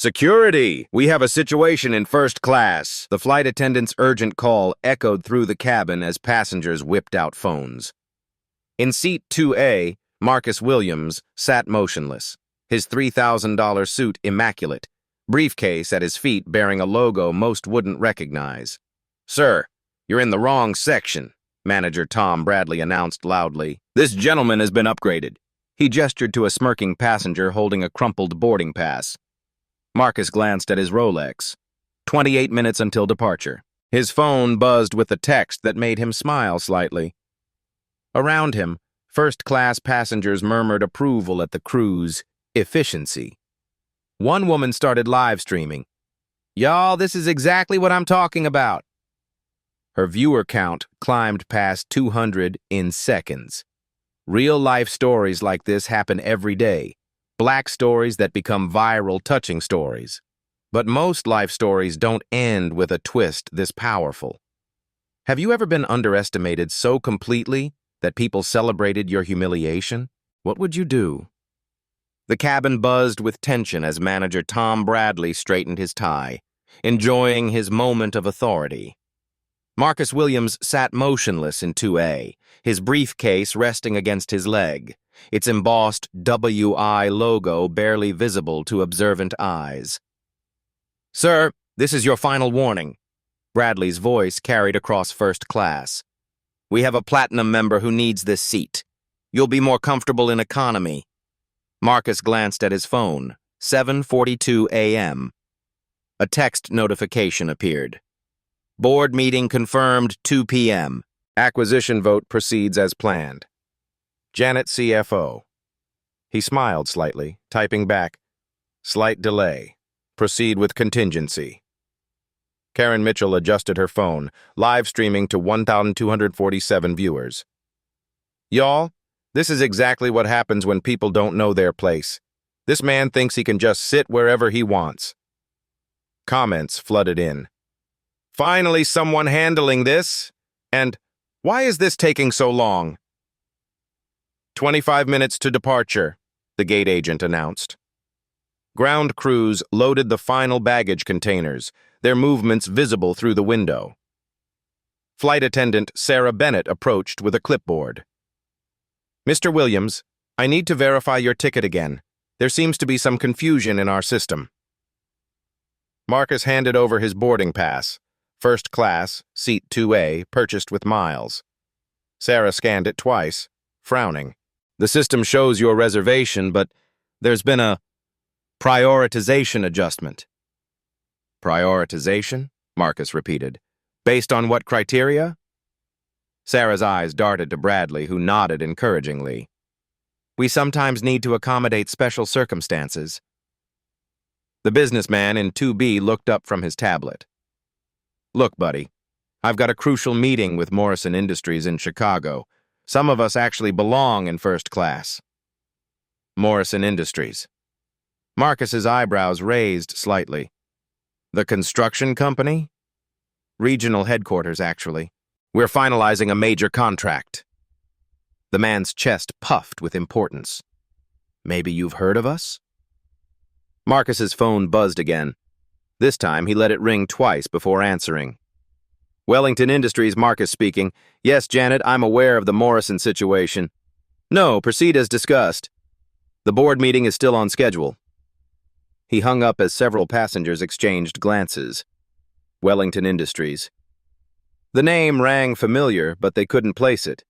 Security! We have a situation in first class. The flight attendant's urgent call echoed through the cabin as passengers whipped out phones. In seat 2A, Marcus Williams sat motionless, his $3,000 suit immaculate, briefcase at his feet bearing a logo most wouldn't recognize. "Sir, you're in the wrong section," Manager Tom Bradley announced loudly. "This gentleman has been upgraded." He gestured to a smirking passenger holding a crumpled boarding pass. Marcus glanced at his Rolex. 28 minutes until departure. His phone buzzed with a text that made him smile slightly. Around him, first-class passengers murmured approval at the crew's efficiency. One woman started live streaming. "Y'all, this is exactly what I'm talking about." Her viewer count climbed past 200 in seconds. Real-life stories like this happen every day. Black stories that become viral, touching stories. But most life stories don't end with a twist this powerful. Have you ever been underestimated so completely that people celebrated your humiliation? What would you do? The cabin buzzed with tension as Manager Tom Bradley straightened his tie, enjoying his moment of authority. Marcus Williams sat motionless in 2A, his briefcase resting against his leg, its embossed WI logo barely visible to observant eyes. "Sir, this is your final warning," Bradley's voice carried across first class. "We have a platinum member who needs this seat. You'll be more comfortable in economy." Marcus glanced at his phone. 7:42 a.m. A text notification appeared. "Board meeting confirmed 2 p.m. Acquisition vote proceeds as planned. Janet CFO." He smiled slightly, typing back, "Slight delay. Proceed with contingency." Karen Mitchell adjusted her phone, live streaming to 1,247 viewers. "Y'all, this is exactly what happens when people don't know their place. This man thinks he can just sit wherever he wants." Comments flooded in. "Finally someone handling this," and "Why is this taking so long?" 25 minutes to departure, the gate agent announced. Ground crews loaded the final baggage containers, their movements visible through the window. Flight attendant Sarah Bennett approached with a clipboard. "Mr. Williams, I need to verify your ticket again. There seems to be some confusion in our system." Marcus handed over his boarding pass, first class, seat 2A, purchased with miles. Sarah scanned it twice, frowning. "The system shows your reservation, but there's been a prioritization adjustment." "Prioritization?" Marcus repeated. "Based on what criteria?" Sarah's eyes darted to Bradley, who nodded encouragingly. "We sometimes need to accommodate special circumstances." The businessman in 2B looked up from his tablet. "Look, buddy, I've got a crucial meeting with Morrison Industries in Chicago. Some of us actually belong in first class." Morrison Industries. Marcus's eyebrows raised slightly. "The construction company?" "Regional headquarters, actually. We're finalizing a major contract." The man's chest puffed with importance. "Maybe you've heard of us?" Marcus's phone buzzed again. This time, he let it ring twice before answering. "Wellington Industries, Marcus speaking. Yes, Janet, I'm aware of the Morrison situation." "No, proceed as discussed. The board meeting is still on schedule." He hung up as several passengers exchanged glances. Wellington Industries. The name rang familiar, but they couldn't place it.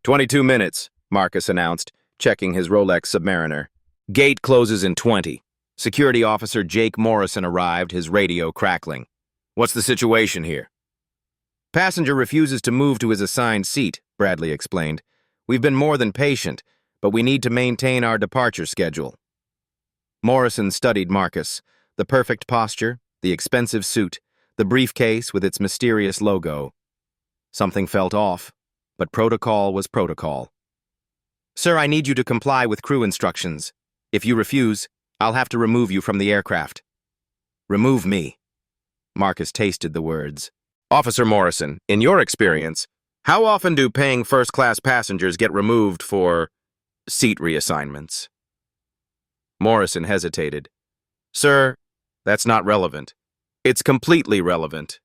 22 minutes, Marcus announced, checking his Rolex Submariner. "Gate closes in 20. Security Officer Jake Morrison arrived, his radio crackling. What's the situation here?" "Passenger refuses to move to his assigned seat," Bradley explained. "We've been more than patient, but we need to maintain our departure schedule." Morrison studied Marcus, the perfect posture, the expensive suit, the briefcase with its mysterious logo. Something felt off, but protocol was protocol. "Sir, I need you to comply with crew instructions. If you refuse, I'll have to remove you from the aircraft." "Remove me." Marcus tasted the words. "Officer Morrison, in your experience, how often do paying first-class passengers get removed for seat reassignments?" Morrison hesitated. Sir, that's not relevant. It's completely relevant.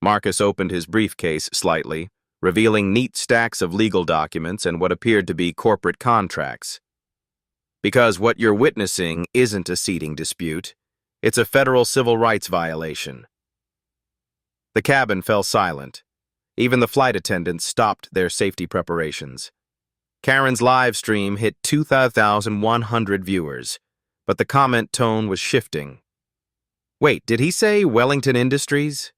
Marcus opened his briefcase slightly, revealing neat stacks of legal documents and what appeared to be corporate contracts. Because what you're witnessing isn't a seating dispute, it's a federal civil rights violation. The cabin fell silent. Even the flight attendants stopped their safety preparations. Karen's live stream hit 2,100 viewers, but the comment tone was shifting. Wait, did he say Wellington Industries?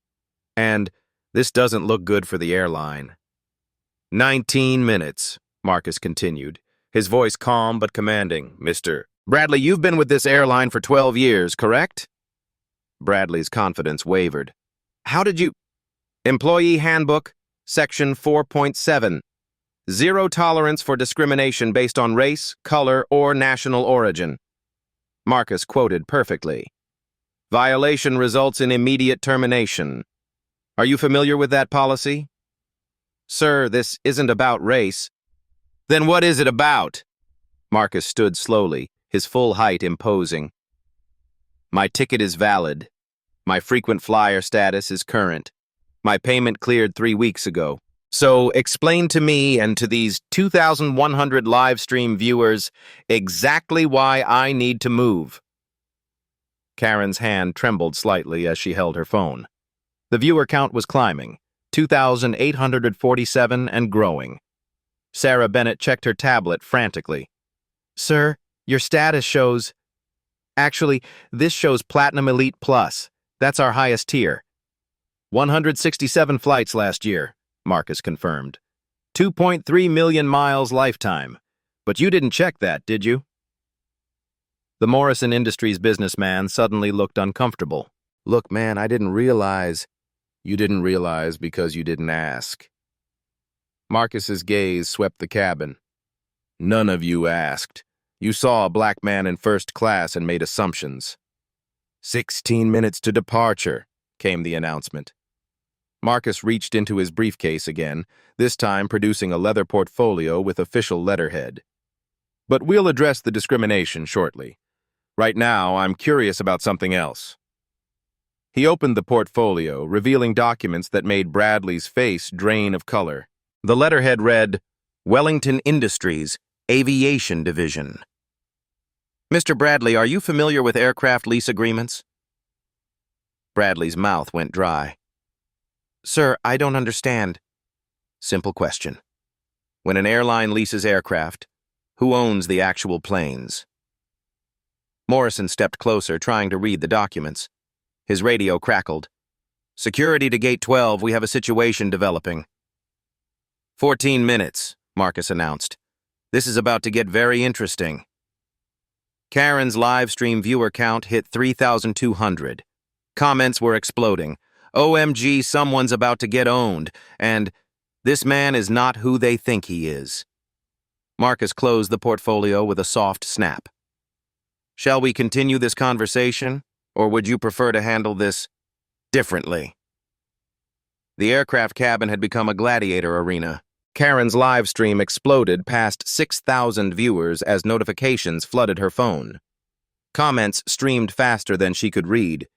And this doesn't look good for the airline. 19 minutes, Marcus continued, his voice calm but commanding. Mr. Bradley, you've been with this airline for 12 years, correct? Bradley's confidence wavered. How did you... Employee Handbook, Section 4.7. Zero tolerance for discrimination based on race, color, or national origin. Marcus quoted perfectly. Violation results in immediate termination. Are you familiar with that policy? Sir, this isn't about race. Then what is it about? Marcus stood slowly, his full height imposing. My ticket is valid. My frequent flyer status is current. My payment cleared 3 weeks ago. So explain to me and to these 2,100 live stream viewers exactly why I need to move. Karen's hand trembled slightly as she held her phone. The viewer count was climbing, 2,847 and growing. Sarah Bennett checked her tablet frantically. Sir, your status shows... Actually, this shows Platinum Elite Plus. That's our highest tier. 167 flights last year, Marcus confirmed. 2.3 million miles lifetime. But you didn't check that, did you? The Morrison Industries businessman suddenly looked uncomfortable. Look, man, I didn't realize... You didn't realize because you didn't ask. Marcus's gaze swept the cabin. None of you asked. You saw a black man in first class and made assumptions. 16 minutes to departure, came the announcement. Marcus reached into his briefcase again, this time producing a leather portfolio with official letterhead. But we'll address the discrimination shortly. Right now, I'm curious about something else. He opened the portfolio, revealing documents that made Bradley's face drain of color. The letterhead read, Wellington Industries, Aviation Division. Mr. Bradley, are you familiar with aircraft lease agreements? Bradley's mouth went dry. Sir, I don't understand. Simple question. When an airline leases aircraft, who owns the actual planes? Morrison stepped closer, trying to read the documents. His radio crackled. Security to Gate 12, we have a situation developing. 14 minutes, Marcus announced. This is about to get very interesting. Karen's live stream viewer count hit 3,200. Comments were exploding. OMG, someone's about to get owned, and this man is not who they think he is. Marcus closed the portfolio with a soft snap. Shall we continue this conversation, or would you prefer to handle this differently? The aircraft cabin had become a gladiator arena. Karen's live stream exploded past 6,000 viewers as notifications flooded her phone. Comments streamed faster than she could read.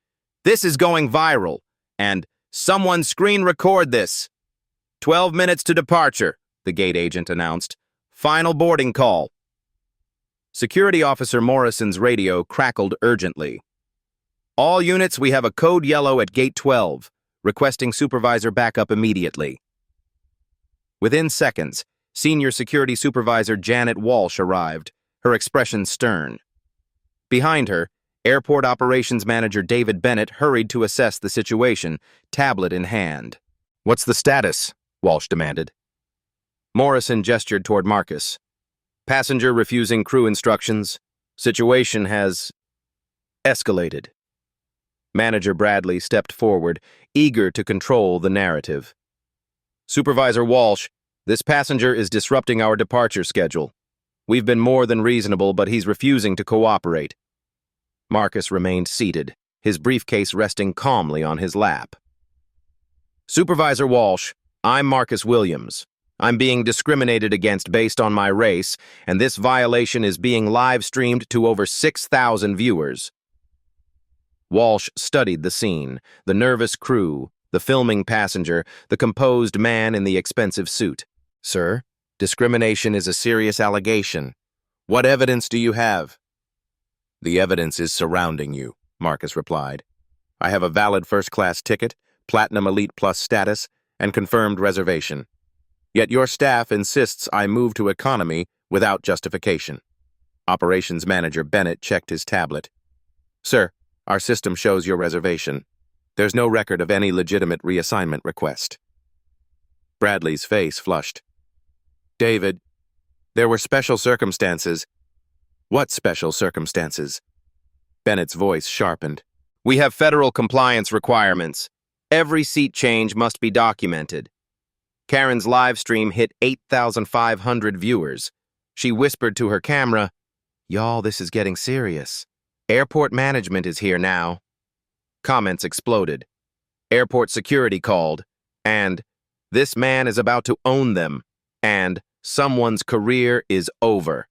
This is going viral. And someone screen record this. 12 minutes to departure, the gate agent announced. Final boarding call. Security Officer Morrison's radio crackled urgently. All units, we have a code yellow at Gate 12, requesting supervisor backup immediately. Within seconds, Senior Security Supervisor Janet Walsh arrived, her expression stern. Behind her, Airport Operations Manager David Bennett hurried to assess the situation, tablet in hand. What's the status? Walsh demanded. Morrison gestured toward Marcus. Passenger refusing crew instructions. Situation has escalated. Manager Bradley stepped forward, eager to control the narrative. Supervisor Walsh, this passenger is disrupting our departure schedule. We've been more than reasonable, but he's refusing to cooperate. Marcus remained seated, his briefcase resting calmly on his lap. Supervisor Walsh, I'm Marcus Williams. I'm being discriminated against based on my race, and this violation is being live-streamed to over 6,000 viewers. Walsh studied the scene, the nervous crew, the filming passenger, the composed man in the expensive suit. "Sir, discrimination is a serious allegation. What evidence do you have?" "The evidence is surrounding you," Marcus replied. "I have a valid first-class ticket, Platinum Elite Plus status, and confirmed reservation. Yet your staff insists I move to economy without justification." Operations Manager Bennett checked his tablet. "Sir, our system shows your reservation. There's no record of any legitimate reassignment request." Bradley's face flushed. "David, there were special circumstances." "What special circumstances?" Bennett's voice sharpened. "We have federal compliance requirements. Every seat change must be documented. Karen's live stream hit 8,500 viewers. She whispered to her camera, 'Y'all, this is getting serious. Airport management is here now.' Comments exploded. Airport security called, and 'This man is about to own them,' and 'Someone's career is over.'"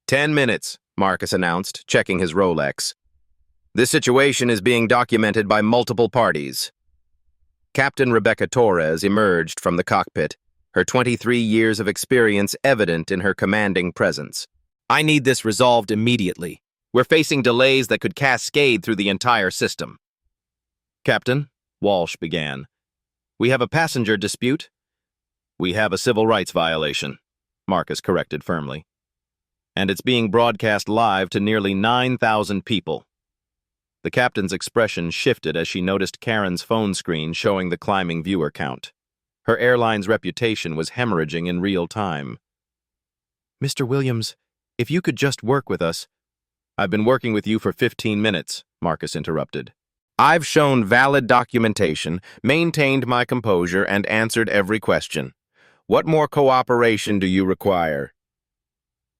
10 minutes, Marcus announced, checking his Rolex. "This situation is being documented by multiple parties." Captain Rebecca Torres emerged from the cockpit, her 23 years of experience evident in her commanding presence. "I need this resolved immediately. We're facing delays that could cascade through the entire system." "Captain," Walsh began, "we have a passenger dispute." "We have a civil rights violation," Marcus corrected firmly. "And it's being broadcast live to nearly 9,000 people." The captain's expression shifted as she noticed Karen's phone screen showing the climbing viewer count. Her airline's reputation was hemorrhaging in real time. "Mr. Williams, if you could just work with us—" "I've been working with you for 15 minutes, Marcus interrupted. "I've shown valid documentation, maintained my composure, and answered every question. What more cooperation do you require?"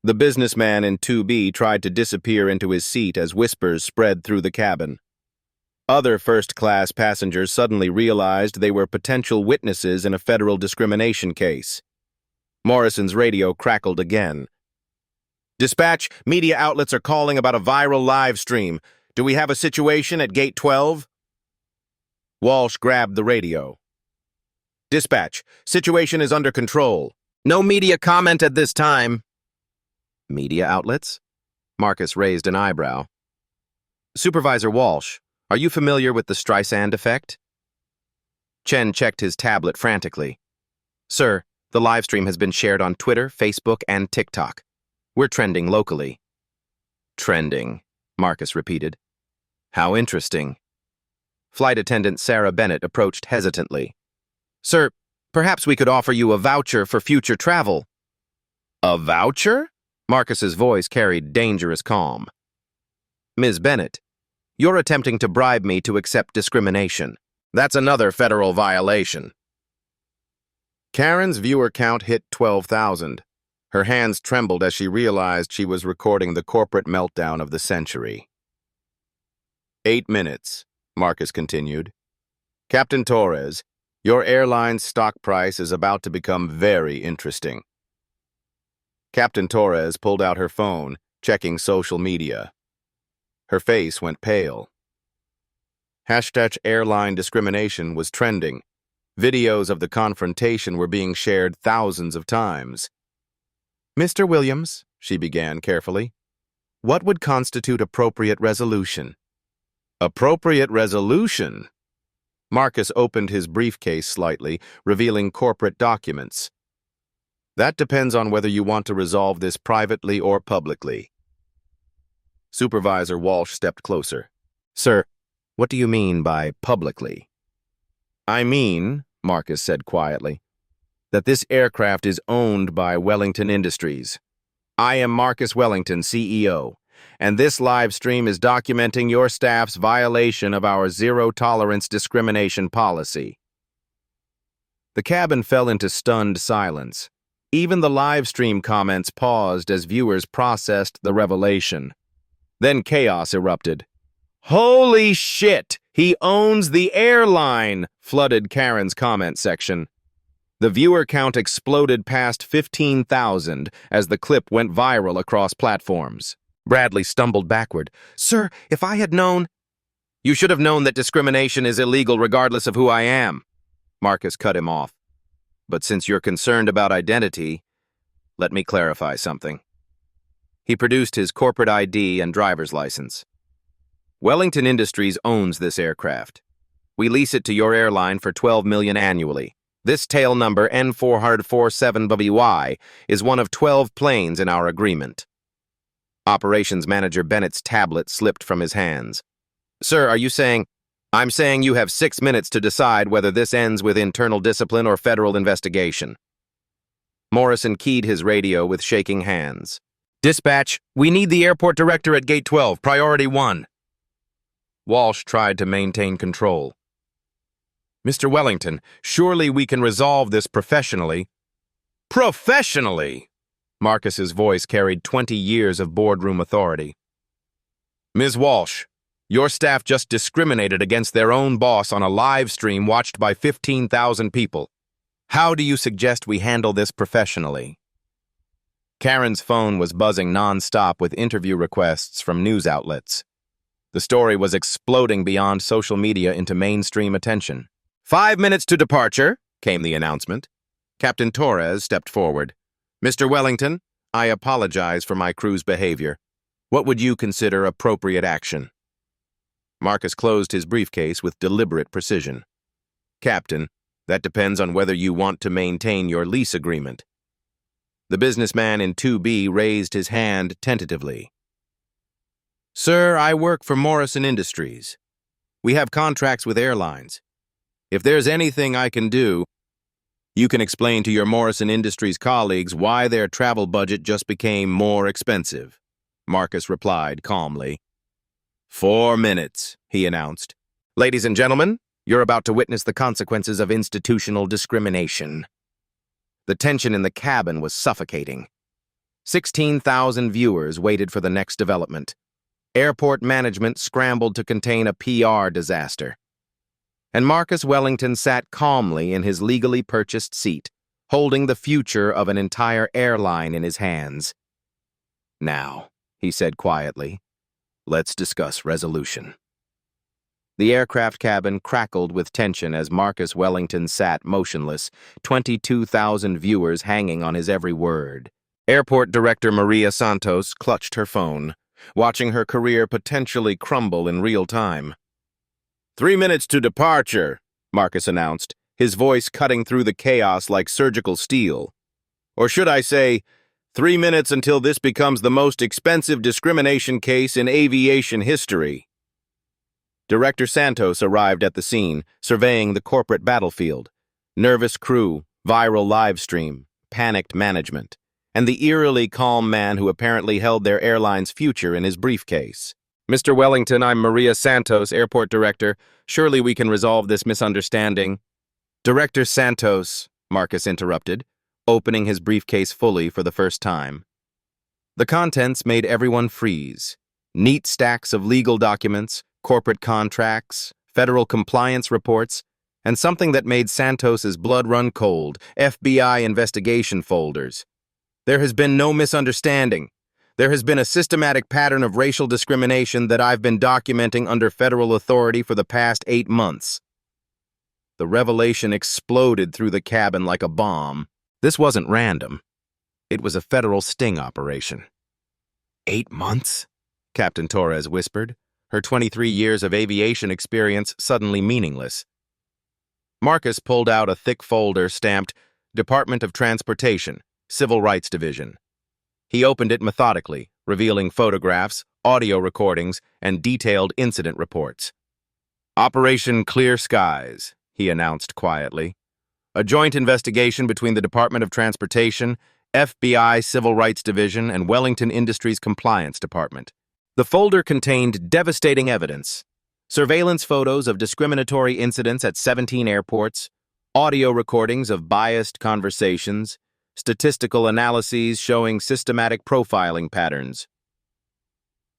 The businessman in 2B tried to disappear into his seat as whispers spread through the cabin. Other first-class passengers suddenly realized they were potential witnesses in a federal discrimination case. Morrison's radio crackled again. "Dispatch, media outlets are calling about a viral live stream. Do we have a situation at Gate 12? Walsh grabbed the radio. "Dispatch, situation is under control. No media comment at this time." "Media outlets?" Marcus raised an eyebrow. "Supervisor Walsh, are you familiar with the Streisand effect?" Chen checked his tablet frantically. "Sir, the livestream has been shared on Twitter, Facebook, and TikTok. We're trending locally." "Trending," Marcus repeated. "How interesting." Flight attendant Sarah Bennett approached hesitantly. "Sir, perhaps we could offer you a voucher for future travel." "A voucher?" Marcus's voice carried dangerous calm. "Ms. Bennett, you're attempting to bribe me to accept discrimination. That's another federal violation." Karen's viewer count hit 12,000. Her hands trembled as she realized she was recording the corporate meltdown of the century. 8 minutes, Marcus continued. "Captain Torres, your airline's stock price is about to become very interesting." Captain Torres pulled out her phone, checking social media. Her face went pale. #airline discrimination was trending. Videos of the confrontation were being shared thousands of times. "Mr. Williams," she began carefully, "what would constitute appropriate resolution?" "Appropriate resolution?" Marcus opened his briefcase slightly, revealing corporate documents. "That depends on whether you want to resolve this privately or publicly." Supervisor Walsh stepped closer. "Sir, what do you mean by publicly?" "I mean," Marcus said quietly, "that this aircraft is owned by Wellington Industries. I am Marcus Wellington, CEO, and this live stream is documenting your staff's violation of our zero-tolerance discrimination policy." The cabin fell into stunned silence. Even the live stream comments paused as viewers processed the revelation. Then chaos erupted. "Holy shit! He owns the airline!" flooded Karen's comment section. The viewer count exploded past 15,000 as the clip went viral across platforms. Bradley stumbled backward. "Sir, if I had known—" You should have known that discrimination is illegal regardless of who I am. Marcus cut him off. But since you're concerned about identity, let me clarify something. He produced his corporate ID and driver's license. Wellington Industries owns this aircraft. We lease it to your airline for $12 million annually. This tail number N447WY is one of 12 planes in our agreement. Operations Manager Bennett's tablet slipped from his hands. Sir, are you saying? I'm saying you have 6 minutes to decide whether this ends with internal discipline or federal investigation. Morrison keyed his radio with shaking hands. Dispatch, we need the airport director at Gate 12, priority 1. Walsh tried to maintain control. Mr. Wellington, surely we can resolve this professionally. Professionally? Marcus's voice carried 20 years of boardroom authority. Ms. Walsh, your staff just discriminated against their own boss on a live stream watched by 15,000 people. How do you suggest we handle this professionally? Karen's phone was buzzing non-stop with interview requests from news outlets. The story was exploding beyond social media into mainstream attention. 5 minutes to departure, came the announcement. Captain Torres stepped forward. Mr. Wellington, I apologize for my crew's behavior. What would you consider appropriate action? Marcus closed his briefcase with deliberate precision. Captain, that depends on whether you want to maintain your lease agreement. The businessman in 2B raised his hand tentatively. Sir, I work for Morrison Industries. We have contracts with airlines. If there's anything I can do, you can explain to your Morrison Industries colleagues why their travel budget just became more expensive, Marcus replied calmly. 4 minutes, he announced. Ladies and gentlemen, you're about to witness the consequences of institutional discrimination. The tension in the cabin was suffocating. 16,000 viewers waited for the next development. Airport management scrambled to contain a PR disaster. And Marcus Wellington sat calmly in his legally purchased seat, holding the future of an entire airline in his hands. Now, he said quietly, let's discuss resolution. The aircraft cabin crackled with tension as Marcus Wellington sat motionless, 22,000 viewers hanging on his every word. Airport Director Maria Santos clutched her phone, watching her career potentially crumble in real time. 3 minutes to departure, Marcus announced, his voice cutting through the chaos like surgical steel. Or should I say, 3 minutes until this becomes the most expensive discrimination case in aviation history. Director Santos arrived at the scene, surveying the corporate battlefield. Nervous crew, viral live stream, panicked management, and the eerily calm man who apparently held their airline's future in his briefcase. Mr. Wellington, I'm Maria Santos, Airport Director. Surely we can resolve this misunderstanding. Director Santos, Marcus interrupted, opening his briefcase fully for the first time. The contents made everyone freeze. Neat stacks of legal documents, corporate contracts, federal compliance reports, and something that made Santos's blood run cold, FBI investigation folders. There has been no misunderstanding. There has been a systematic pattern of racial discrimination that I've been documenting under federal authority for the past 8 months. The revelation exploded through the cabin like a bomb. This wasn't random. It was a federal sting operation. 8 months? Captain Torres whispered, her 23 years of aviation experience suddenly meaningless. Marcus pulled out a thick folder stamped Department of Transportation, Civil Rights Division. He opened it methodically, revealing photographs, audio recordings, and detailed incident reports. Operation Clear Skies, he announced quietly. A joint investigation between the Department of Transportation, FBI Civil Rights Division, and Wellington Industries Compliance Department. The folder contained devastating evidence: surveillance photos of discriminatory incidents at 17 airports, audio recordings of biased conversations, statistical analyses showing systematic profiling patterns.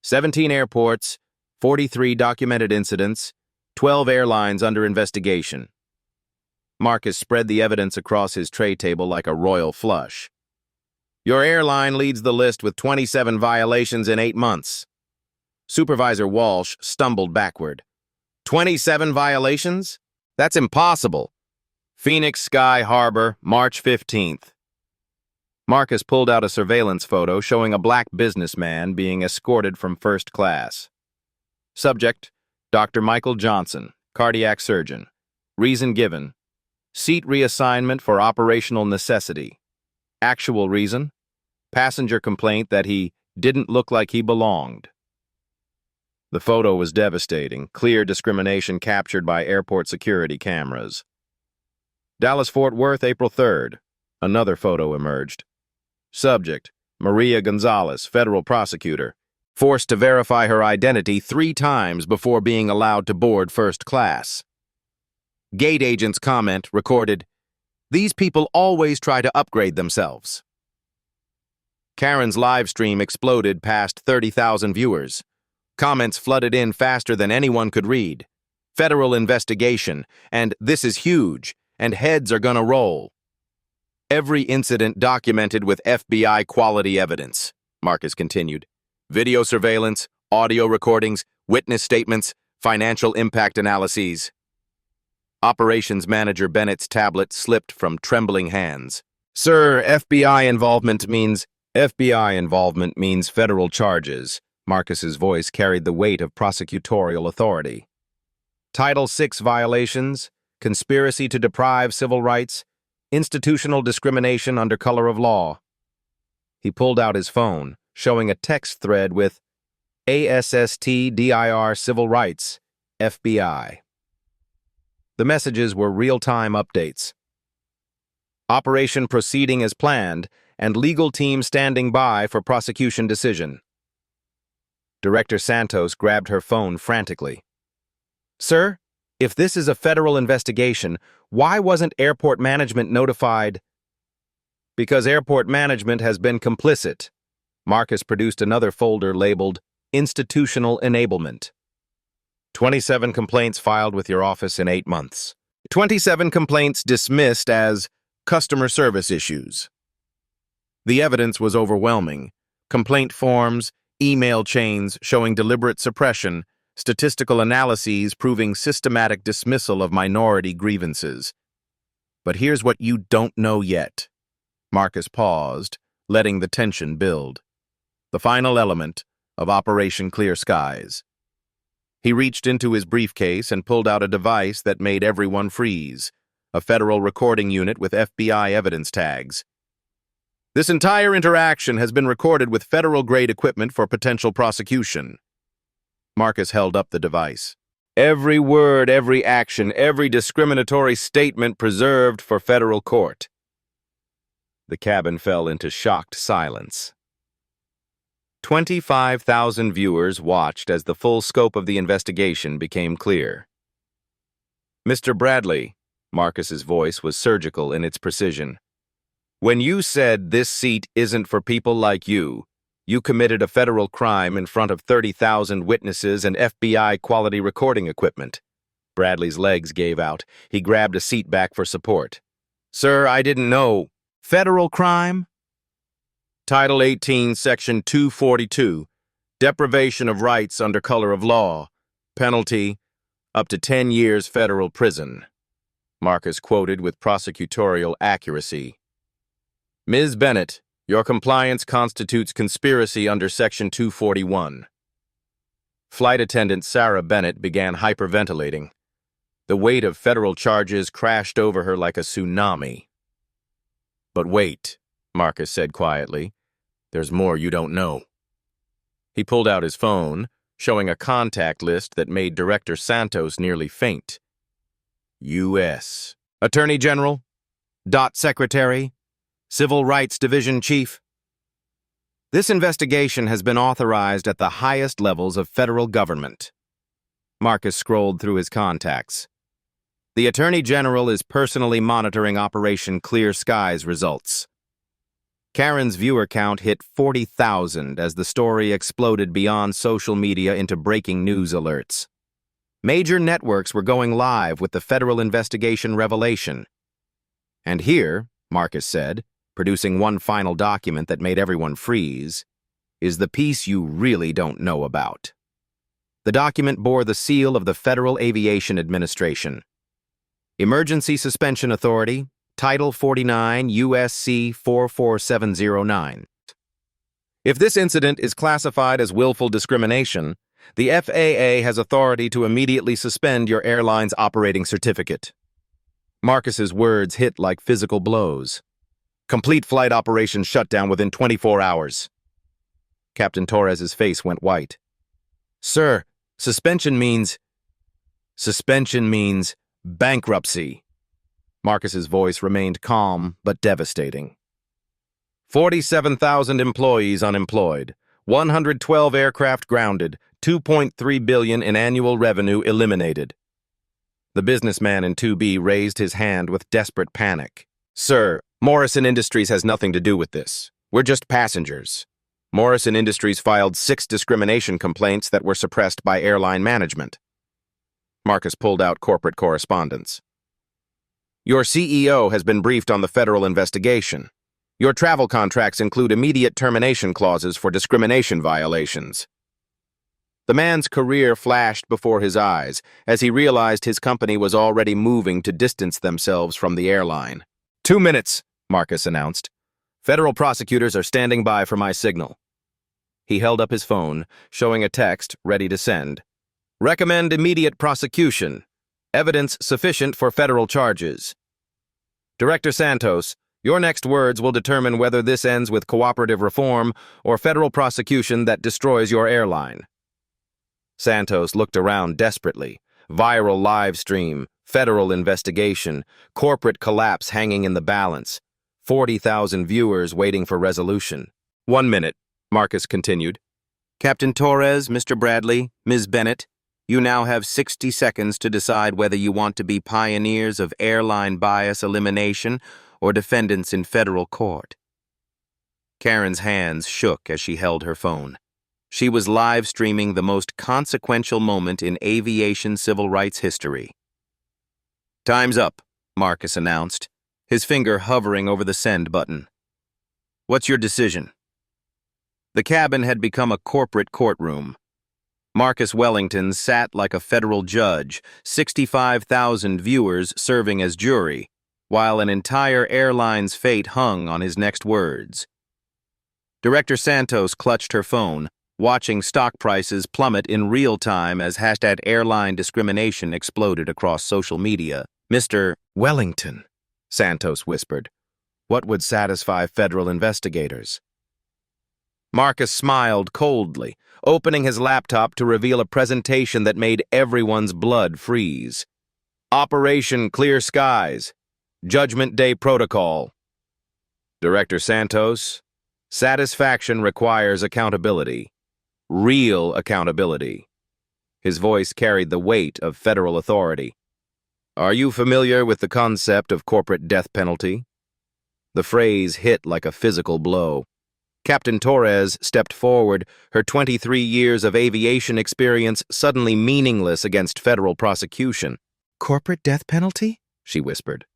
17 airports, 43 documented incidents, 12 airlines under investigation. Marcus spread the evidence across his tray table like a royal flush. Your airline leads the list with 27 violations in 8 months. Supervisor Walsh stumbled backward. 27 violations? That's impossible. Phoenix Sky Harbor, March 15th. Marcus pulled out a surveillance photo showing a black businessman being escorted from first class. Subject, Dr. Michael Johnson, cardiac surgeon. Reason given, seat reassignment for operational necessity. Actual reason, passenger complaint that he didn't look like he belonged. The photo was devastating, clear discrimination captured by airport security cameras. Dallas-Fort Worth, April 3rd. Another photo emerged. Subject, Maria Gonzalez, federal prosecutor, forced to verify her identity 3 times before being allowed to board first class. Gate agent's comment recorded, "These people always try to upgrade themselves." Karen's live stream exploded past 30,000 viewers. Comments flooded in faster than anyone could read. Federal investigation, and this is huge, and heads are gonna roll. Every incident documented with FBI quality evidence, Marcus continued. Video surveillance, audio recordings, witness statements, financial impact analyses. Operations Manager Bennett's tablet slipped from trembling hands. Sir, FBI involvement means federal charges. Marcus's voice carried the weight of prosecutorial authority. Title VI violations, conspiracy to deprive civil rights, institutional discrimination under color of law. He pulled out his phone, showing a text thread with ASSTDIR Civil Rights, FBI. The messages were real-time updates. Operation proceeding as planned, and legal team standing by for prosecution decision. Director Santos grabbed her phone frantically. Sir, if this is a federal investigation, why wasn't airport management notified? Because airport management has been complicit. Marcus produced another folder labeled Institutional Enablement. 27 complaints filed with your office in 8 months. 27 complaints dismissed as customer service issues. The evidence was overwhelming. Complaint forms, email chains showing deliberate suppression, statistical analyses proving systematic dismissal of minority grievances. But here's what you don't know yet. Marcus paused, letting the tension build. The final element of Operation Clear Skies. He reached into his briefcase and pulled out a device that made everyone freeze, a federal recording unit with FBI evidence tags. This entire interaction has been recorded with federal-grade equipment for potential prosecution. Marcus held up the device. Every word, every action, every discriminatory statement preserved for federal court. The cabin fell into shocked silence. 25,000 viewers watched as the full scope of the investigation became clear. Mr. Bradley, Marcus's voice was surgical in its precision. When you said this seat isn't for people like you committed a federal crime in front of 30,000 witnesses and FBI quality recording equipment. Bradley's legs gave out. He grabbed a seat back for support. Sir, I didn't know. Federal crime? Title 18, Section 242, deprivation of rights under color of law. Penalty, up to 10 years federal prison. Marcus quoted with prosecutorial accuracy. Ms. Bennett, your compliance constitutes conspiracy under Section 241. Flight attendant Sarah Bennett began hyperventilating. The weight of federal charges crashed over her like a tsunami. But wait, Marcus said quietly. There's more you don't know. He pulled out his phone, showing a contact list that made Director Santos nearly faint. U.S. Attorney General, Dot Secretary, Civil Rights Division Chief. This investigation has been authorized at the highest levels of federal government. Marcus scrolled through his contacts. The Attorney General is personally monitoring Operation Clear Skies results. Karen's viewer count hit 40,000 as the story exploded beyond social media into breaking news alerts. Major networks were going live with the federal investigation revelation. And here, Marcus said, producing one final document that made everyone freeze, is the piece you really don't know about. The document bore the seal of the Federal Aviation Administration. Emergency Suspension Authority, Title 49 U.S.C. 44709. If this incident is classified as willful discrimination, the FAA has authority to immediately suspend your airline's operating certificate. Marcus's words hit like physical blows. Complete flight operations shut down within 24 hours. Captain Torres's face went white. Sir, suspension means bankruptcy. Marcus's voice remained calm but devastating. 47,000 employees unemployed, 112 aircraft grounded, $2.3 billion in annual revenue eliminated. The businessman in 2B raised his hand with desperate panic. Sir, Morrison Industries has nothing to do with this. We're just passengers. Morrison Industries filed 6 discrimination complaints that were suppressed by airline management. Marcus pulled out corporate correspondence. Your CEO has been briefed on the federal investigation. Your travel contracts include immediate termination clauses for discrimination violations. The man's career flashed before his eyes as he realized his company was already moving to distance themselves from the airline. 2 minutes, Marcus announced. Federal prosecutors are standing by for my signal. He held up his phone, showing a text ready to send. Recommend immediate prosecution. Evidence sufficient for federal charges. Director Santos, your next words will determine whether this ends with cooperative reform or federal prosecution that destroys your airline. Santos looked around desperately. Viral live stream, federal investigation, corporate collapse hanging in the balance. 40,000 viewers waiting for resolution. 1 minute, Marcus continued. Captain Torres, Mr. Bradley, Ms. Bennett, you now have 60 seconds to decide whether you want to be pioneers of airline bias elimination or defendants in federal court. Karen's hands shook as she held her phone. She was live streaming the most consequential moment in aviation civil rights history. Time's up, Marcus announced, his finger hovering over the send button. What's your decision? The cabin had become a corporate courtroom. Marcus Wellington sat like a federal judge, 65,000 viewers serving as jury, while an entire airline's fate hung on his next words. Director Santos clutched her phone, watching stock prices plummet in real time as #airline discrimination exploded across social media. Mr. Wellington, Santos whispered, what would satisfy federal investigators? Marcus smiled coldly, opening his laptop to reveal a presentation that made everyone's blood freeze. Operation Clear Skies, Judgment Day Protocol. Director Santos, satisfaction requires accountability. Real accountability. His voice carried the weight of federal authority. Are you familiar with the concept of corporate death penalty? The phrase hit like a physical blow. Captain Torres stepped forward, her 23 years of aviation experience suddenly meaningless against federal prosecution. Corporate death penalty? She whispered.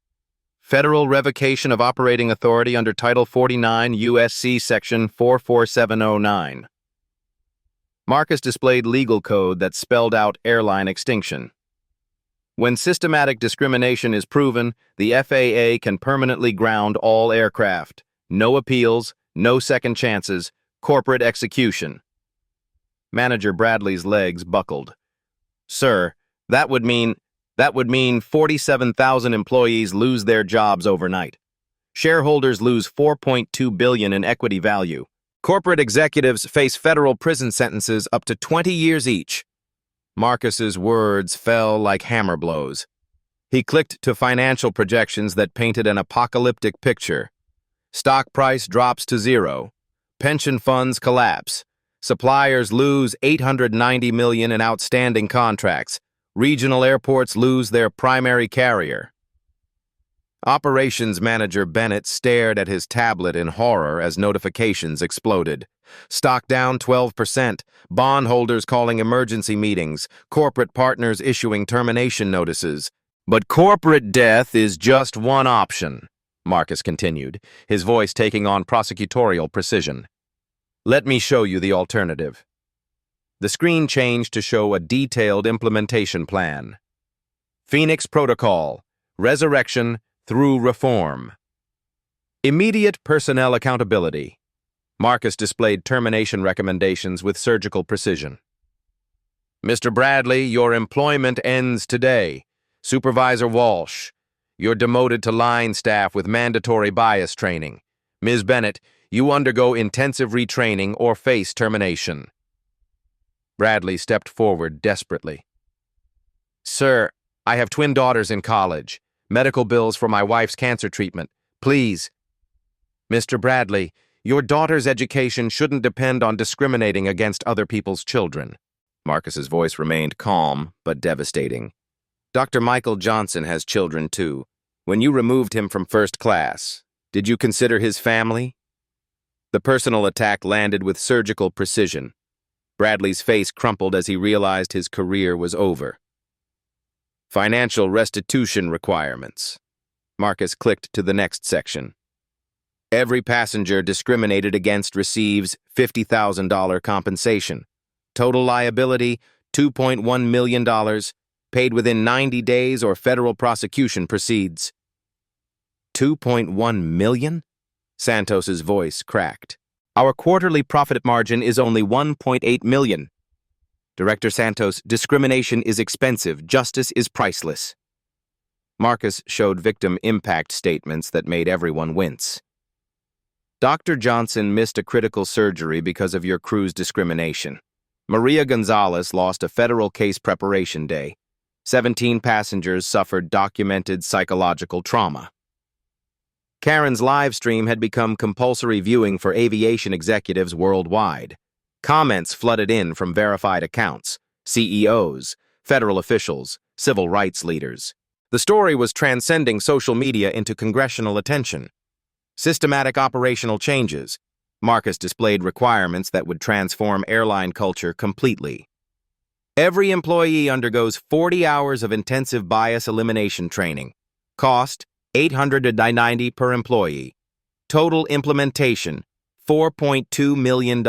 Federal revocation of operating authority under Title 49 U.S.C. Section 44709. Marcus displayed legal code that spelled out airline extinction. When systematic discrimination is proven, the FAA can permanently ground all aircraft. No appeals, no second chances, corporate execution. Manager Bradley's legs buckled. Sir, that would mean 47,000 employees lose their jobs overnight. Shareholders lose $4.2 billion in equity value. Corporate executives face federal prison sentences up to 20 years each. Marcus's words fell like hammer blows. He clicked to financial projections that painted an apocalyptic picture. Stock price drops to zero. Pension funds collapse. Suppliers lose $890 million in outstanding contracts. Regional airports lose their primary carrier. Operations Manager Bennett stared at his tablet in horror as notifications exploded. Stock down 12%, bondholders calling emergency meetings, corporate partners issuing termination notices. But corporate death is just one option, Marcus continued, his voice taking on prosecutorial precision. Let me show you the alternative. The screen changed to show a detailed implementation plan. Phoenix Protocol, Resurrection through Reform. Immediate personnel accountability. Marcus displayed termination recommendations with surgical precision. Mr. Bradley, your employment ends today. Supervisor Walsh, you're demoted to line staff with mandatory bias training. Ms. Bennett, you undergo intensive retraining or face termination. Bradley stepped forward desperately. Sir, I have twin daughters in college. Medical bills for my wife's cancer treatment. Please. Mr. Bradley, your daughter's education shouldn't depend on discriminating against other people's children. Marcus's voice remained calm, but devastating. Dr. Michael Johnson has children too. When you removed him from first class, did you consider his family? The personal attack landed with surgical precision. Bradley's face crumpled as he realized his career was over. Financial restitution requirements. Marcus clicked to the next section. Every passenger discriminated against receives $50,000 compensation. Total liability, $2.1 million, paid within 90 days or federal prosecution proceeds. $2.1 million? Santos's voice cracked. Our quarterly profit margin is only $1.8 million. Director Santos, discrimination is expensive. Justice is priceless. Marcus showed victim impact statements that made everyone wince. Dr. Johnson missed a critical surgery because of your crew's discrimination. Maria Gonzalez lost a federal case preparation day. 17 passengers suffered documented psychological trauma. Karen's live stream had become compulsory viewing for aviation executives worldwide. Comments flooded in from verified accounts, CEOs, federal officials, civil rights leaders. The story was transcending social media into congressional attention. Systematic operational changes. Marcus displayed requirements that would transform airline culture completely. Every employee undergoes 40 hours of intensive bias elimination training. Cost, $890 per employee. Total implementation, $4.2 million.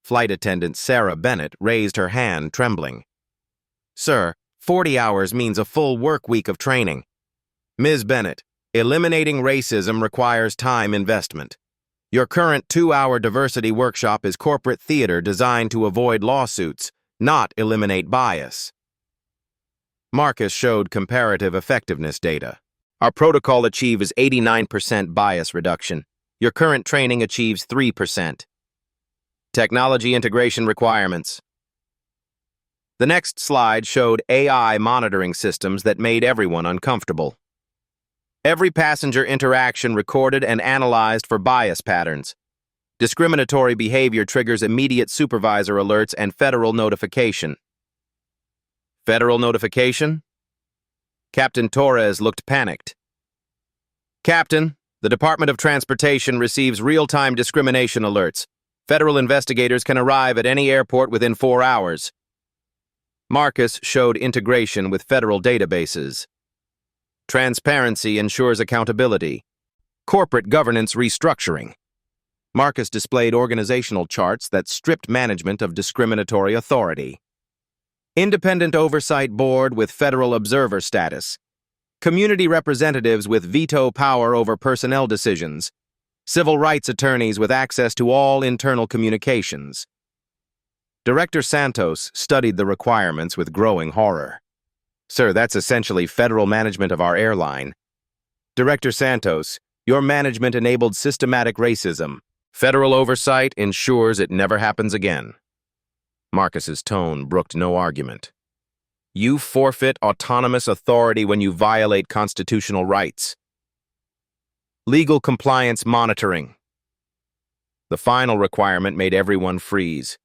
Flight attendant Sarah Bennett raised her hand, trembling. Sir, 40 hours means a full work week of training. Ms. Bennett, eliminating racism requires time investment. Your current 2-hour diversity workshop is corporate theater designed to avoid lawsuits, not eliminate bias. Marcus showed comparative effectiveness data. Our protocol achieves 89% bias reduction. Your current training achieves 3%. Technology integration requirements. The next slide showed AI monitoring systems that made everyone uncomfortable. Every passenger interaction recorded and analyzed for bias patterns. Discriminatory behavior triggers immediate supervisor alerts and federal notification. Federal notification? Captain Torres looked panicked. Captain, the Department of Transportation receives real-time discrimination alerts. Federal investigators can arrive at any airport within 4 hours. Marcus showed integration with federal databases. Transparency ensures accountability. Corporate governance restructuring. Marcus displayed organizational charts that stripped management of discriminatory authority. Independent oversight board with federal observer status. Community representatives with veto power over personnel decisions. Civil rights attorneys with access to all internal communications. Director Santos studied the requirements with growing horror. Sir, that's essentially federal management of our airline. Director Santos, your management enabled systematic racism. Federal oversight ensures it never happens again. Marcus's tone brooked no argument. You forfeit autonomous authority when you violate constitutional rights. Legal compliance monitoring. The final requirement made everyone freeze.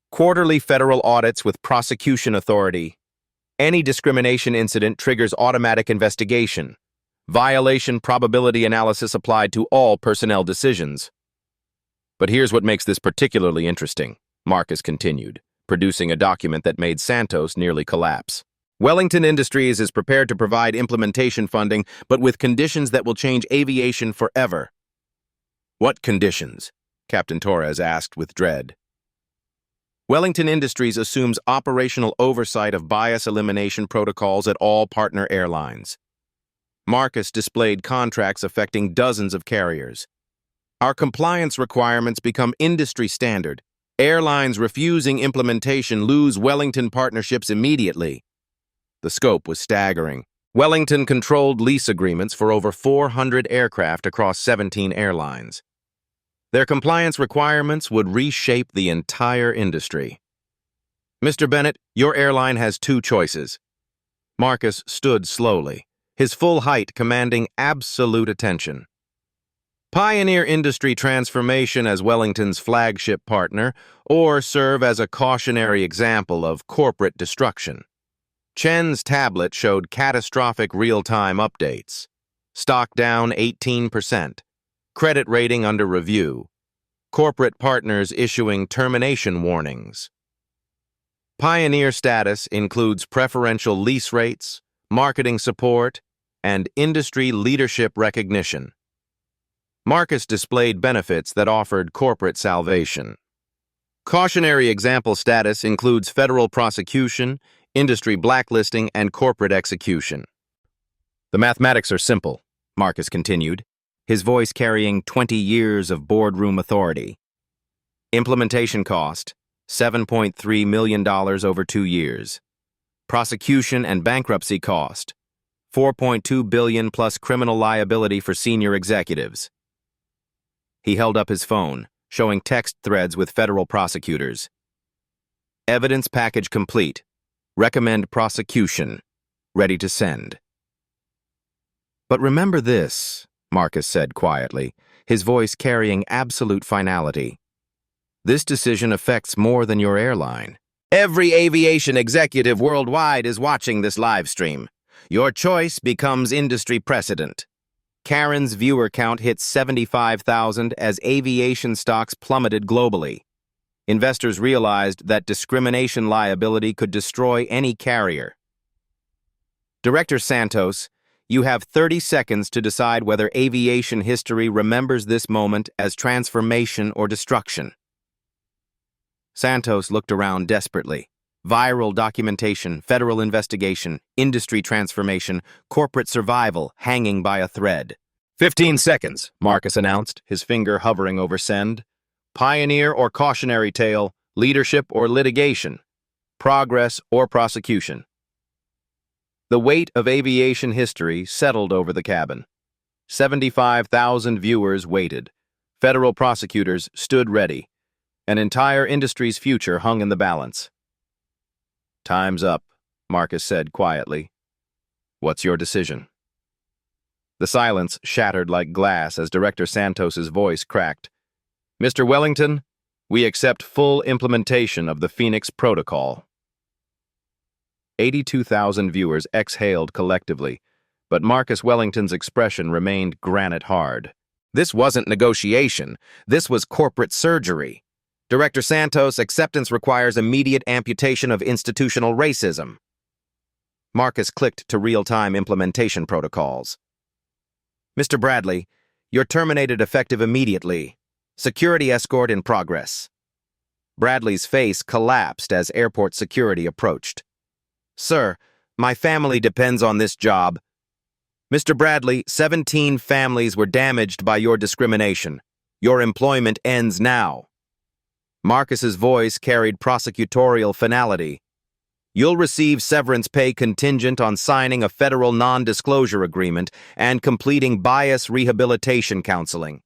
Quarterly federal audits with prosecution authority. Any discrimination incident triggers automatic investigation. Violation probability analysis applied to all personnel decisions. But here's what makes this particularly interesting, Marcus continued, producing a document that made Santos nearly collapse. Wellington Industries is prepared to provide implementation funding, but with conditions that will change aviation forever. What conditions? Captain Torres asked with dread. Wellington Industries assumes operational oversight of bias elimination protocols at all partner airlines. Marcus displayed contracts affecting dozens of carriers. Our compliance requirements become industry standard. Airlines refusing implementation lose Wellington partnerships immediately. The scope was staggering. Wellington controlled lease agreements for over 400 aircraft across 17 airlines. Their compliance requirements would reshape the entire industry. Mr. Bennett, your airline has two choices. Marcus stood slowly, his full height commanding absolute attention. Pioneer industry transformation as Wellington's flagship partner, or serve as a cautionary example of corporate destruction. Chen's tablet showed catastrophic real-time updates. Stock down 18%. Credit rating under review. Corporate partners issuing termination warnings. Pioneer status includes preferential lease rates, marketing support, and industry leadership recognition. Marcus displayed benefits that offered corporate salvation. Cautionary example status includes federal prosecution, industry blacklisting, and corporate execution. The mathematics are simple, Marcus continued, his voice carrying 20 years of boardroom authority. Implementation cost, $7.3 million over 2 years. Prosecution and bankruptcy cost, $4.2 billion plus criminal liability for senior executives. He held up his phone, showing text threads with federal prosecutors. Evidence package complete. Recommend prosecution. Ready to send. But remember this, Marcus said quietly, his voice carrying absolute finality. This decision affects more than your airline. Every aviation executive worldwide is watching this live stream. Your choice becomes industry precedent. Karen's viewer count hit 75,000 as aviation stocks plummeted globally. Investors realized that discrimination liability could destroy any carrier. Director Santos, you have 30 seconds to decide whether aviation history remembers this moment as transformation or destruction. Santos looked around desperately. Viral documentation, federal investigation, industry transformation, corporate survival hanging by a thread. 15 seconds, Marcus announced, his finger hovering over send. Pioneer or cautionary tale, leadership or litigation, progress or prosecution. The weight of aviation history settled over the cabin. 75,000 viewers waited. Federal prosecutors stood ready. An entire industry's future hung in the balance. Time's up, Marcus said quietly. What's your decision? The silence shattered like glass as Director Santos's voice cracked. Mr. Wellington, we accept full implementation of the Phoenix Protocol. 82,000 viewers exhaled collectively, but Marcus Wellington's expression remained granite hard. This wasn't negotiation. This was corporate surgery. Director Santos, acceptance requires immediate amputation of institutional racism. Marcus clicked to real-time implementation protocols. Mr. Bradley, you're terminated effective immediately. Security escort in progress. Bradley's face collapsed as airport security approached. Sir, my family depends on this job. Mr. Bradley, 17 families were damaged by your discrimination. Your employment ends now. Marcus's voice carried prosecutorial finality. You'll receive severance pay contingent on signing a federal non-disclosure agreement and completing bias rehabilitation counseling.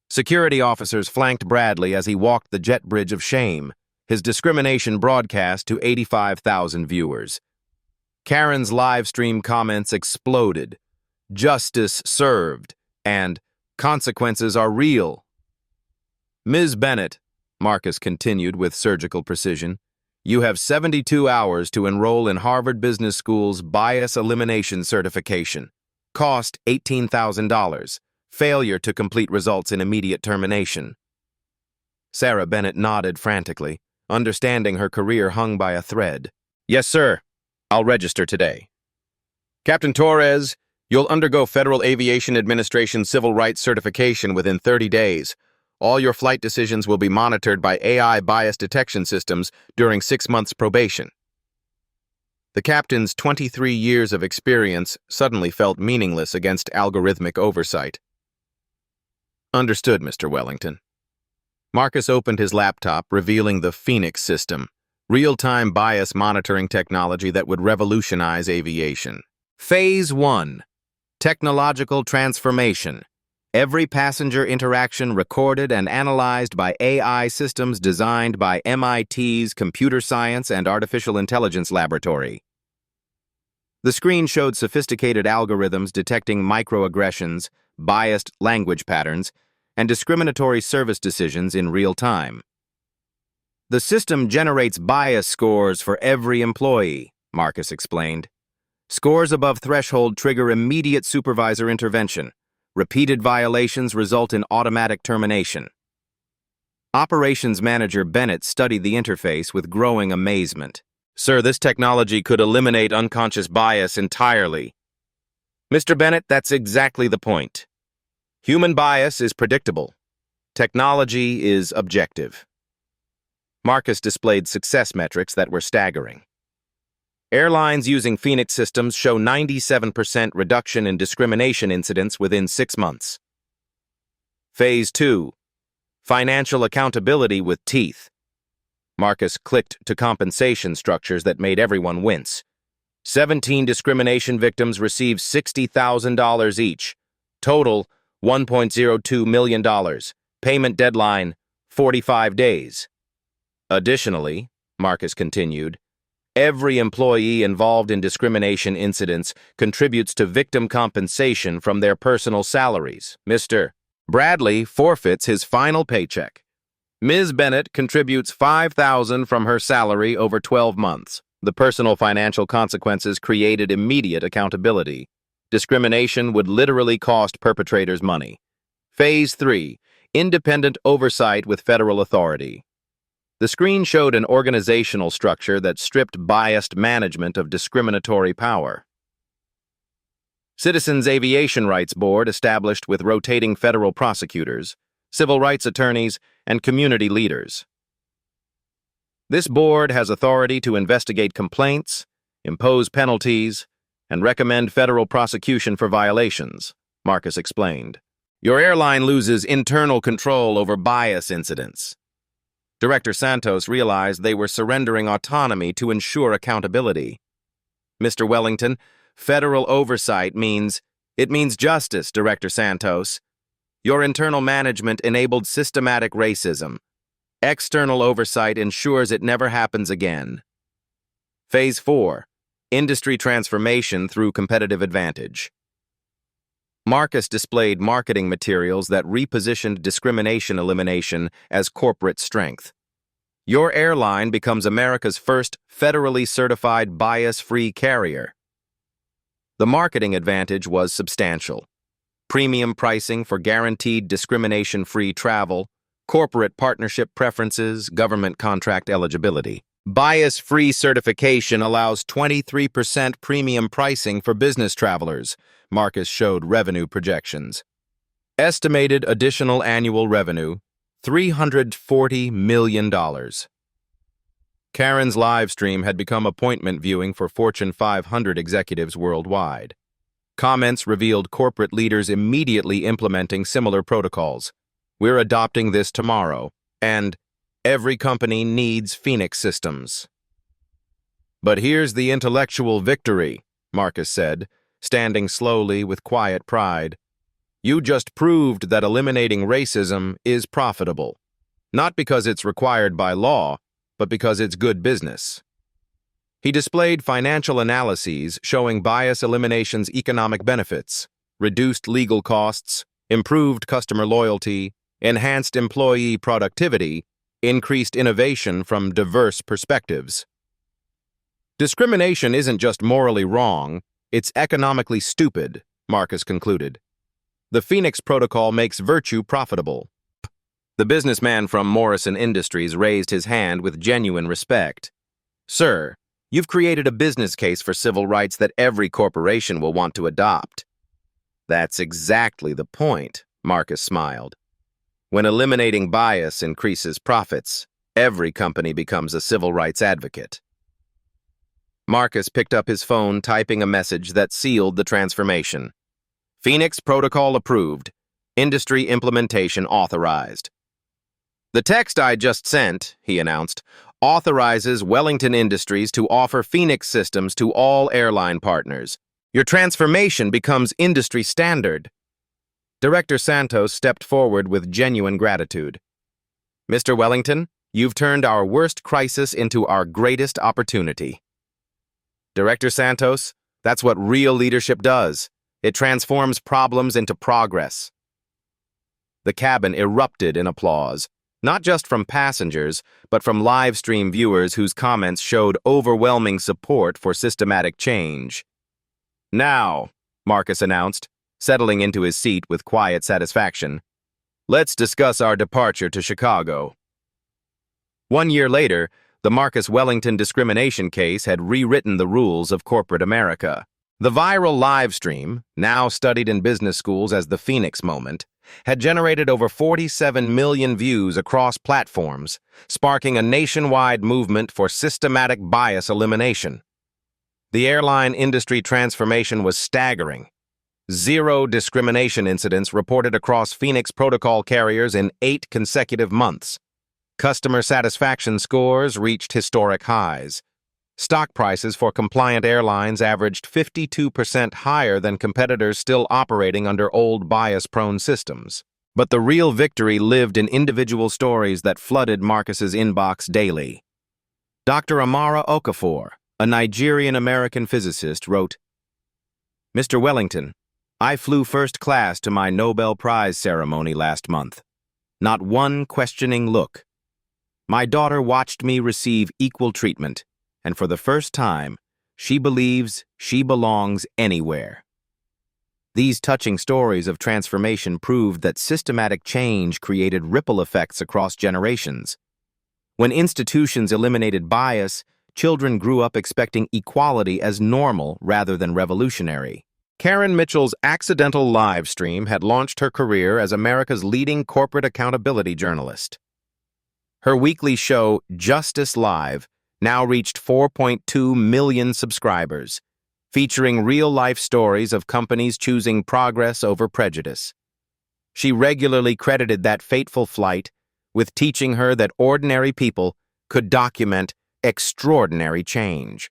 Security officers flanked Bradley as he walked the jet bridge of shame, his discrimination broadcast to 85,000 viewers. Karen's live stream comments exploded. Justice served, and consequences are real. Ms. Bennett, Marcus continued with surgical precision, you have 72 hours to enroll in Harvard Business School's Bias Elimination Certification. Cost $18,000. Failure to complete results in immediate termination. Sarah Bennett nodded frantically, understanding her career hung by a thread. Yes, sir. I'll register today. Captain Torres, you'll undergo Federal Aviation Administration Civil Rights Certification within 30 days. All your flight decisions will be monitored by AI bias detection systems during 6 months probation. The captain's 23 years of experience suddenly felt meaningless against algorithmic oversight. Understood, Mr. Wellington. Marcus opened his laptop, revealing the Phoenix system, real-time bias monitoring technology that would revolutionize aviation. Phase 1. Technological transformation. Every passenger interaction recorded and analyzed by AI systems designed by MIT's Computer Science and Artificial Intelligence Laboratory. The screen showed sophisticated algorithms detecting microaggressions, biased language patterns, and discriminatory service decisions in real time. The system generates bias scores for every employee, Marcus explained. Scores above threshold trigger immediate supervisor intervention. Repeated violations result in automatic termination. Operations Manager Bennett studied the interface with growing amazement. Sir, this technology could eliminate unconscious bias entirely. Mr. Bennett, that's exactly the point. Human bias is predictable. Technology is objective. Marcus displayed success metrics that were staggering. Airlines using Phoenix systems show 97% reduction in discrimination incidents within 6 months. Phase 2. Financial accountability with teeth. Marcus clicked to compensation structures that made everyone wince. 17 discrimination victims received $60,000 each. Total, $1.02 million. Payment deadline, 45 days. Additionally, Marcus continued, every employee involved in discrimination incidents contributes to victim compensation from their personal salaries. Mr. Bradley forfeits his final paycheck. Ms. Bennett contributes $5,000 from her salary over 12 months. The personal financial consequences created immediate accountability. Discrimination would literally cost perpetrators money. Phase 3. Independent oversight with federal authority. The screen showed an organizational structure that stripped biased management of discriminatory power. Citizens Aviation Rights Board established with rotating federal prosecutors, civil rights attorneys, and community leaders. This board has authority to investigate complaints, impose penalties, and recommend federal prosecution for violations, Marcus explained. Your airline loses internal control over bias incidents. Director Santos realized they were surrendering autonomy to ensure accountability. Mr. Wellington, federal oversight means justice, Director Santos. Your internal management enabled systematic racism. External oversight ensures it never happens again. Phase 4. Industry transformation through competitive advantage. Marcus displayed marketing materials that repositioned discrimination elimination as corporate strength. Your airline becomes America's first federally certified bias-free carrier. The marketing advantage was substantial. Premium pricing for guaranteed discrimination-free travel, corporate partnership preferences, government contract eligibility. Bias-free certification allows 23% premium pricing for business travelers, Marcus showed revenue projections. Estimated additional annual revenue, $340 million. Karen's livestream had become appointment viewing for Fortune 500 executives worldwide. Comments revealed corporate leaders immediately implementing similar protocols. We're adopting this tomorrow, and every company needs Phoenix systems. But here's the intellectual victory, Marcus said, standing slowly with quiet pride. You just proved that eliminating racism is profitable. Not because it's required by law, but because it's good business. He displayed financial analyses showing bias elimination's economic benefits, reduced legal costs, improved customer loyalty, enhanced employee productivity, increased innovation from diverse perspectives. Discrimination isn't just morally wrong, it's economically stupid, Marcus concluded. The Phoenix Protocol makes virtue profitable. The businessman from Morrison Industries raised his hand with genuine respect. Sir, you've created a business case for civil rights that every corporation will want to adopt. That's exactly the point, Marcus smiled. When eliminating bias increases profits, every company becomes a civil rights advocate. Marcus picked up his phone, typing a message that sealed the transformation. Phoenix Protocol approved. Industry implementation authorized. The text I just sent, he announced, authorizes Wellington Industries to offer Phoenix systems to all airline partners. Your transformation becomes industry standard. Director Santos stepped forward with genuine gratitude. Mr. Wellington, you've turned our worst crisis into our greatest opportunity. Director Santos, that's what real leadership does. It transforms problems into progress. The cabin erupted in applause, not just from passengers, but from livestream viewers whose comments showed overwhelming support for systematic change. Now, Marcus announced, settling into his seat with quiet satisfaction, let's discuss our departure to Chicago. 1 year later, the Marcus Wellington discrimination case had rewritten the rules of corporate America. The viral live stream, now studied in business schools as the Phoenix moment, had generated over 47 million views across platforms, sparking a nationwide movement for systematic bias elimination. The airline industry transformation was staggering. 0 discrimination incidents reported across Phoenix Protocol carriers in 8 consecutive months. Customer satisfaction scores reached historic highs. Stock prices for compliant airlines averaged 52% higher than competitors still operating under old bias-prone systems. But the real victory lived in individual stories that flooded Marcus's inbox daily. Dr. Amara Okafor, a Nigerian-American physicist, wrote, Mr. Wellington, I flew first class to my Nobel Prize ceremony last month. Not one questioning look. My daughter watched me receive equal treatment, and for the first time, she believes she belongs anywhere. These touching stories of transformation proved that systematic change created ripple effects across generations. When institutions eliminated bias, children grew up expecting equality as normal rather than revolutionary. Karen Mitchell's accidental live stream had launched her career as America's leading corporate accountability journalist. Her weekly show, Justice Live, now reached 4.2 million subscribers, featuring real-life stories of companies choosing progress over prejudice. She regularly credited that fateful flight with teaching her that ordinary people could document extraordinary change.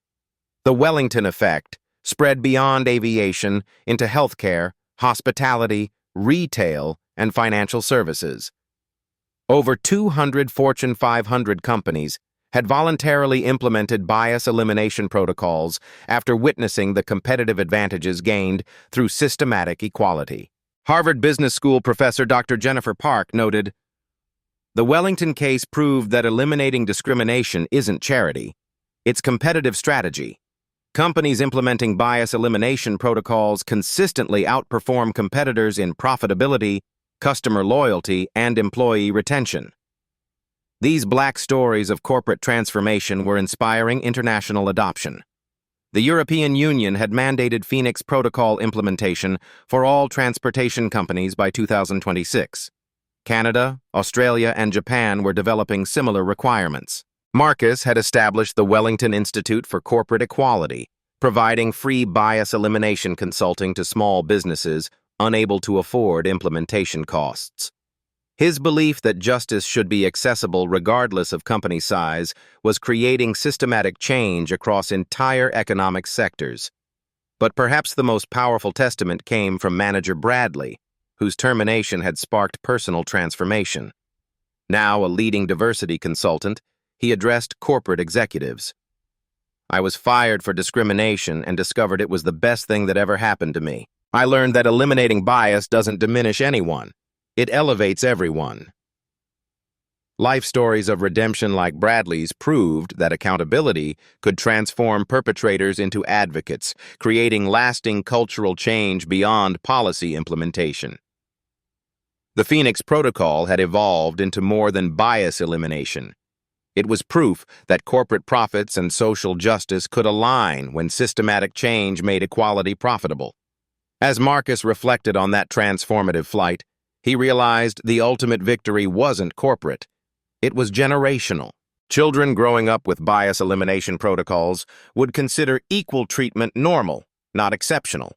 The Wellington effect spread beyond aviation into healthcare, hospitality, retail, and financial services. Over 200 Fortune 500 companies had voluntarily implemented bias elimination protocols after witnessing the competitive advantages gained through systematic equality. Harvard Business School professor Dr. Jennifer Park noted, "The Wellington case proved that eliminating discrimination isn't charity. It's competitive strategy. Companies implementing bias elimination protocols consistently outperform competitors in profitability, customer loyalty, and employee retention." These black stories of corporate transformation were inspiring international adoption. The European Union had mandated Phoenix Protocol implementation for all transportation companies by 2026. Canada, Australia, and Japan were developing similar requirements. Marcus had established the Wellington Institute for Corporate Equality, providing free bias elimination consulting to small businesses unable to afford implementation costs. His belief that justice should be accessible regardless of company size was creating systematic change across entire economic sectors. But perhaps the most powerful testament came from manager Bradley, whose termination had sparked personal transformation. Now a leading diversity consultant, he addressed corporate executives. "I was fired for discrimination and discovered it was the best thing that ever happened to me. I learned that eliminating bias doesn't diminish anyone. It elevates everyone." Life stories of redemption like Bradley's proved that accountability could transform perpetrators into advocates, creating lasting cultural change beyond policy implementation. The Phoenix Protocol had evolved into more than bias elimination. It was proof that corporate profits and social justice could align when systematic change made equality profitable. As Marcus reflected on that transformative flight, He realized the ultimate victory wasn't corporate. It was generational. Children growing up with bias elimination protocols would consider equal treatment normal, not exceptional.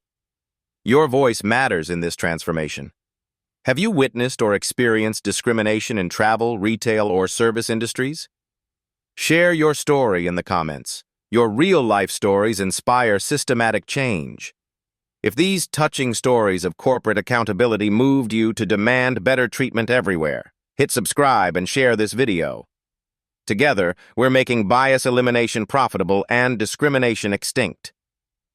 Your voice matters in this transformation. Have you witnessed or experienced discrimination in travel, retail, or service industries? Share your story in the comments. Your real-life stories inspire systematic change. If these touching stories of corporate accountability moved you to demand better treatment everywhere, hit subscribe and share this video. Together, we're making bias elimination profitable and discrimination extinct.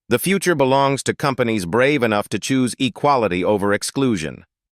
The future belongs to companies brave enough to choose equality over exclusion.